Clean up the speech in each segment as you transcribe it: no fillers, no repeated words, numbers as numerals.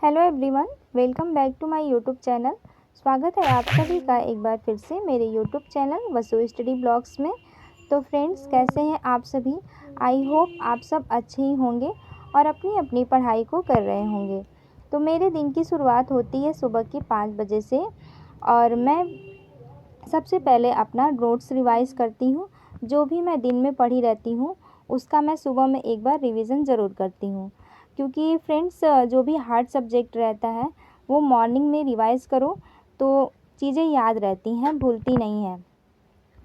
Hello everyone, welcome back to my YouTube channel. स्वागत है आप सभी का एक बार फिर से मेरे यूट्यूब चैनल वसु स्टडी ब्लॉग्स में। तो फ्रेंड्स, कैसे हैं आप सभी? आई होप आप सब अच्छे ही होंगे और अपनी अपनी पढ़ाई को कर रहे होंगे। तो मेरे दिन की शुरुआत होती है सुबह के 5 बजे से और मैं सबसे पहले अपना नोट्स रिवाइज करती हूँ। जो भी मैं दिन में पढ़ी रहती हूँ उसका मैं सुबह में एक बार रिवीजन ज़रूर करती हूँ, क्योंकि फ्रेंड्स जो भी हार्ड सब्जेक्ट रहता है वो मॉर्निंग में रिवाइज़ करो तो चीज़ें याद रहती हैं, भूलती नहीं हैं।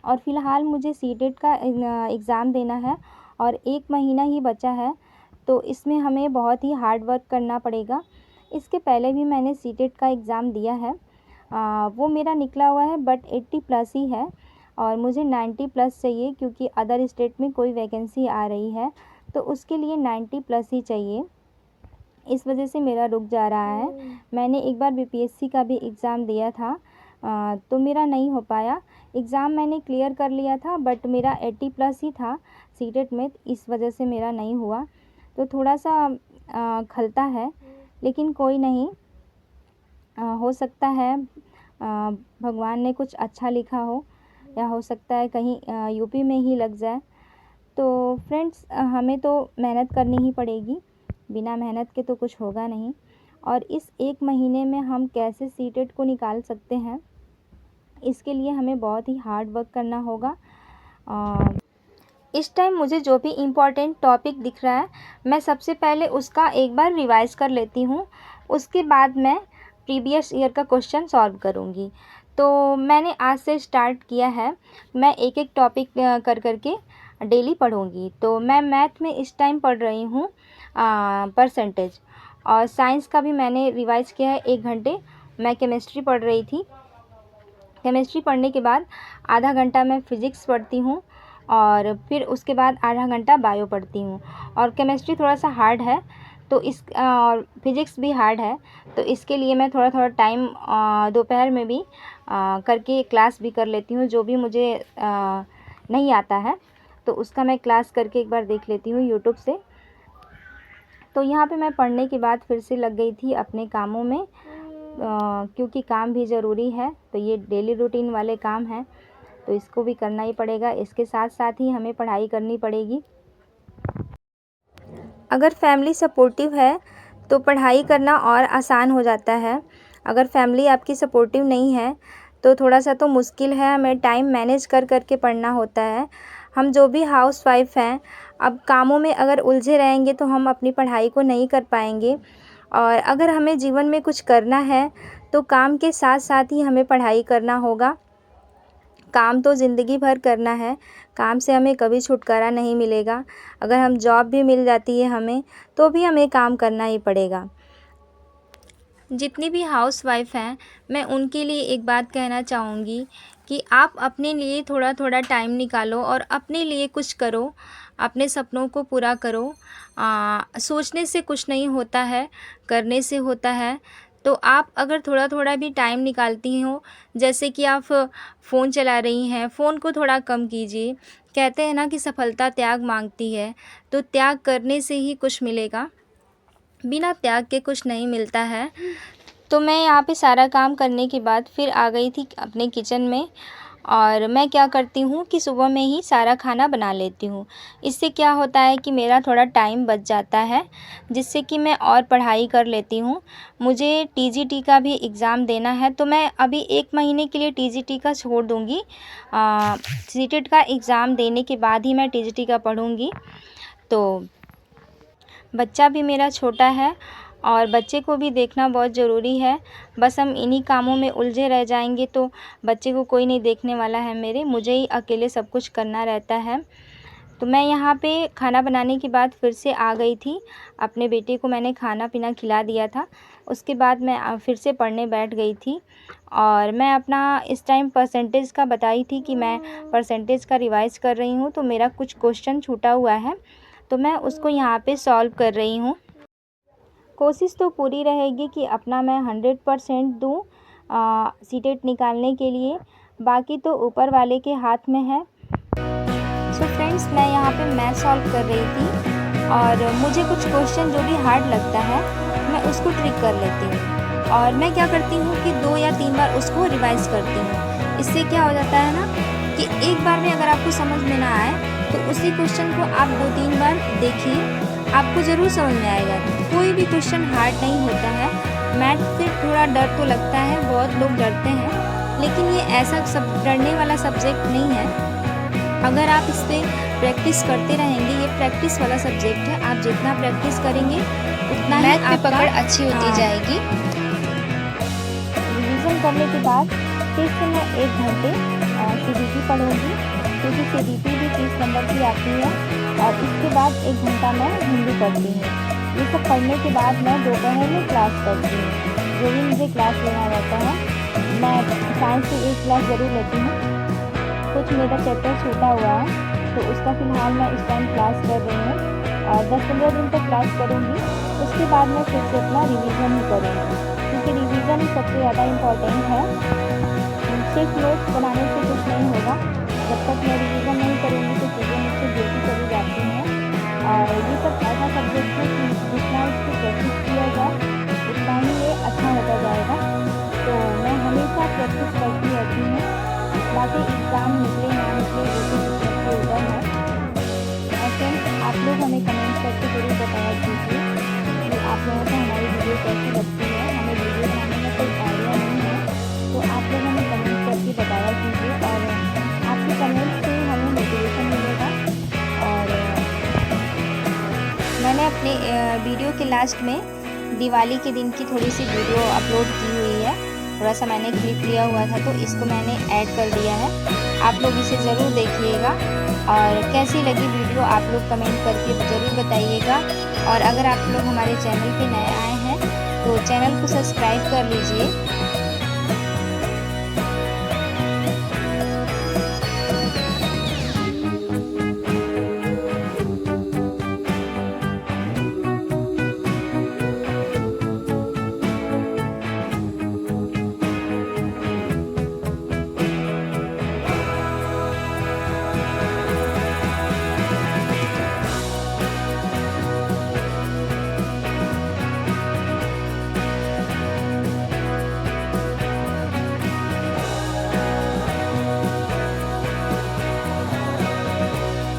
और फ़िलहाल मुझे सीटेट का एग्ज़ाम देना है और 1 महीना ही बचा है, तो इसमें हमें बहुत ही हार्ड वर्क करना पड़ेगा। इसके पहले भी मैंने सीटेट का एग्ज़ाम दिया है, वो मेरा निकला हुआ है बट 80 प्लस ही है और मुझे 90 प्लस चाहिए, क्योंकि अदर स्टेट में कोई वैकेंसी आ रही है तो उसके लिए 90 प्लस ही चाहिए। इस वजह से मेरा रुक जा रहा है। मैंने एक बार बीपीएससी का भी एग्ज़ाम दिया था तो मेरा नहीं हो पाया। एग्ज़ाम मैंने क्लियर कर लिया था बट मेरा 80 प्लस ही था सीटेट में, इस वजह से मेरा नहीं हुआ। तो थोड़ा सा खलता है, लेकिन कोई नहीं, हो सकता है भगवान ने कुछ अच्छा लिखा हो, या हो सकता है कहीं यूपी में ही लग जाए। तो फ्रेंड्स, हमें तो मेहनत करनी ही पड़ेगी, बिना मेहनत के तो कुछ होगा नहीं। और इस 1 महीने में हम कैसे सीटेट को निकाल सकते हैं, इसके लिए हमें बहुत ही हार्ड वर्क करना होगा। इस टाइम मुझे जो भी इम्पोर्टेंट टॉपिक दिख रहा है मैं सबसे पहले उसका एक बार रिवाइज़ कर लेती हूँ, उसके बाद मैं प्रीवियस ईयर का क्वेश्चन सॉल्व करूँगी। तो मैंने आज से स्टार्ट किया है, मैं एक एक टॉपिक कर के डेली पढ़ूँगी। तो मैं मैथ में इस टाइम पढ़ रही हूँ परसेंटेज, और साइंस का भी मैंने रिवाइज़ किया है 1 घंटे। मैं केमिस्ट्री पढ़ रही थी, केमिस्ट्री पढ़ने के बाद आधा घंटा मैं फ़िज़िक्स पढ़ती हूँ और फिर उसके बाद आधा घंटा बायो पढ़ती हूँ। और केमिस्ट्री थोड़ा सा हार्ड है तो और फिज़िक्स भी हार्ड है, तो इसके लिए मैं थोड़ा थोड़ा टाइम दोपहर में भी करके क्लास भी कर लेती हूँ। जो भी मुझे नहीं आता है तो उसका मैं क्लास करके एक बार देख लेती हूँ यूट्यूब से। तो यहाँ पे मैं पढ़ने के बाद फिर से लग गई थी अपने कामों में, क्योंकि काम भी ज़रूरी है। तो ये डेली रूटीन वाले काम हैं तो इसको भी करना ही पड़ेगा, इसके साथ साथ ही हमें पढ़ाई करनी पड़ेगी। अगर फैमिली सपोर्टिव है तो पढ़ाई करना और आसान हो जाता है। अगर फैमिली आपकी सपोर्टिव नहीं है तो थोड़ा सा तो मुश्किल है, हमें टाइम मैनेज कर के पढ़ना होता है। हम जो भी हाउसवाइफ हैं, अब कामों में अगर उलझे रहेंगे तो हम अपनी पढ़ाई को नहीं कर पाएंगे। और अगर हमें जीवन में कुछ करना है तो काम के साथ साथ ही हमें पढ़ाई करना होगा। काम तो ज़िंदगी भर करना है, काम से हमें कभी छुटकारा नहीं मिलेगा। अगर हम जॉब भी मिल जाती है हमें, तो भी हमें काम करना ही पड़ेगा। जितनी भी हाउसवाइफ हैं, मैं उनके लिए एक बात कहना चाहूँगी कि आप अपने लिए थोड़ा थोड़ा टाइम निकालो और अपने लिए कुछ करो, अपने सपनों को पूरा करो। सोचने से कुछ नहीं होता है, करने से होता है। तो आप अगर थोड़ा थोड़ा भी टाइम निकालती हो, जैसे कि आप फ़ोन चला रही हैं, फ़ोन को थोड़ा कम कीजिए। कहते हैं ना कि सफलता त्याग मांगती है, तो त्याग करने से ही कुछ मिलेगा, बिना त्याग के कुछ नहीं मिलता है। तो मैं यहाँ पे सारा काम करने के बाद फिर आ गई थी अपने किचन में, और मैं क्या करती हूँ कि सुबह में ही सारा खाना बना लेती हूँ। इससे क्या होता है कि मेरा थोड़ा टाइम बच जाता है, जिससे कि मैं और पढ़ाई कर लेती हूँ। मुझे टीजीटी का भी एग्ज़ाम देना है, तो मैं अभी 1 महीने के लिए टीजीटी का छोड़ दूँगी। सीटेट का एग्ज़ाम देने के बाद ही मैं टीजीटी का पढ़ूँगी। तो बच्चा भी मेरा छोटा है और बच्चे को भी देखना बहुत ज़रूरी है। बस हम इन्हीं कामों में उलझे रह जाएंगे तो बच्चे को कोई नहीं देखने वाला है मेरे, मुझे ही अकेले सब कुछ करना रहता है। तो मैं यहाँ पे खाना बनाने के बाद फिर से आ गई थी, अपने बेटे को मैंने खाना पीना खिला दिया था। उसके बाद मैं फिर से पढ़ने बैठ गई थी, और मैं अपना इस टाइम परसेंटेज का बताई थी कि मैं परसेंटेज का रिवाइज़ कर रही हूँ। तो मेरा कुछ क्वेश्चन छूटा हुआ है तो मैं उसको यहाँ पे सॉल्व कर रही हूँ। कोशिश तो पूरी रहेगी कि अपना मैं 100% दूँ सीटेट निकालने के लिए, बाकी तो ऊपर वाले के हाथ में है। सो फ्रेंड्स, मैं यहाँ पे मैथ सॉल्व कर रही थी और मुझे कुछ क्वेश्चन जो भी हार्ड लगता है मैं उसको ट्रिक कर लेती हूँ। और मैं क्या करती हूँ कि 2 या 3 बार उसको रिवाइज़ करती हूँ। इससे क्या हो जाता है ना कि एक बार में अगर आपको समझ में ना आए तो उसी क्वेश्चन को आप 2-3 बार देखिए, आपको ज़रूर समझ में आएगा। कोई भी क्वेश्चन हार्ड नहीं होता है। मैथ से थोड़ा डर तो लगता है, बहुत लोग डरते हैं, लेकिन ये ऐसा डरने वाला सब्जेक्ट नहीं है। अगर आप इस पे प्रैक्टिस करते रहेंगे, ये प्रैक्टिस वाला सब्जेक्ट है। आप जितना प्रैक्टिस करेंगे उतना ही मैथ पे आपका पकड़ अच्छी होती जाएगी। रिवीजन करने के बाद फिर से मैं 1 घंटे CBT पढ़ूँगी, क्योंकि CBT भी 30 नंबर की आती है। और इसके बाद 1 घंटा मैं हिंदी पढ़ती हूँ। ये सब पढ़ने के बाद मैं दोपहर में क्लास करती हूँ, जो भी मुझे क्लास लेना रहता है। मैं साइंस की एक क्लास ज़रूर लेती हूँ। कुछ मेरा चैप्टर छूटा हुआ है, तो उसका फ़िलहाल मैं इस टाइम क्लास कर रही हूँ और 10-15 दिन तक क्लास करूँगी। उसके बाद मैं फिर से अपना रिवीजन ही करूँगी, क्योंकि रिवीजन सबसे ज़्यादा इम्पॉर्टेंट है। सिर्फ नोट्स बनाने से कुछ नहीं होगा। जब तक मैं रिवीजन नहीं करूँगी तो चीज़ें मुझसे गिरती चली जाती हैं। और ये सब ऐसा सब्जेक्ट है कि जितना इसको प्रैक्टिस किया जाए उतना ही ये अच्छा होता जाएगा। तो मैं हमेशा प्रैक्टिस करती रहती हूँ। बाकी एग्ज़ाम निकले ना निकले वो तो किस्मत के ऊपर है। और फ्रेंड्स, आप लोग हमें कमेंट करके ज़रूर बताया कीजिए कि आप लोगों को हमारी वीडियो कैसी लगती है। हमें वीडियो बनाने में कोई आइडिया नहीं है, तो आप लोग हमें कमेंट करके बताया कीजिए। और आपके कमेंट से हमें मोटिवेशन मिलेगा। और मैंने अपने वीडियो के लास्ट में दिवाली के दिन की थोड़ी सी वीडियो अपलोड की हुई है। थोड़ा सा मैंने क्लिप लिया हुआ था, तो इसको मैंने ऐड कर दिया है। आप लोग इसे ज़रूर देखिएगा और कैसी लगी वीडियो आप लोग कमेंट करके ज़रूर बताइएगा। और अगर आप लोग हमारे चैनल पे नए आए हैं तो चैनल को सब्सक्राइब कर लीजिए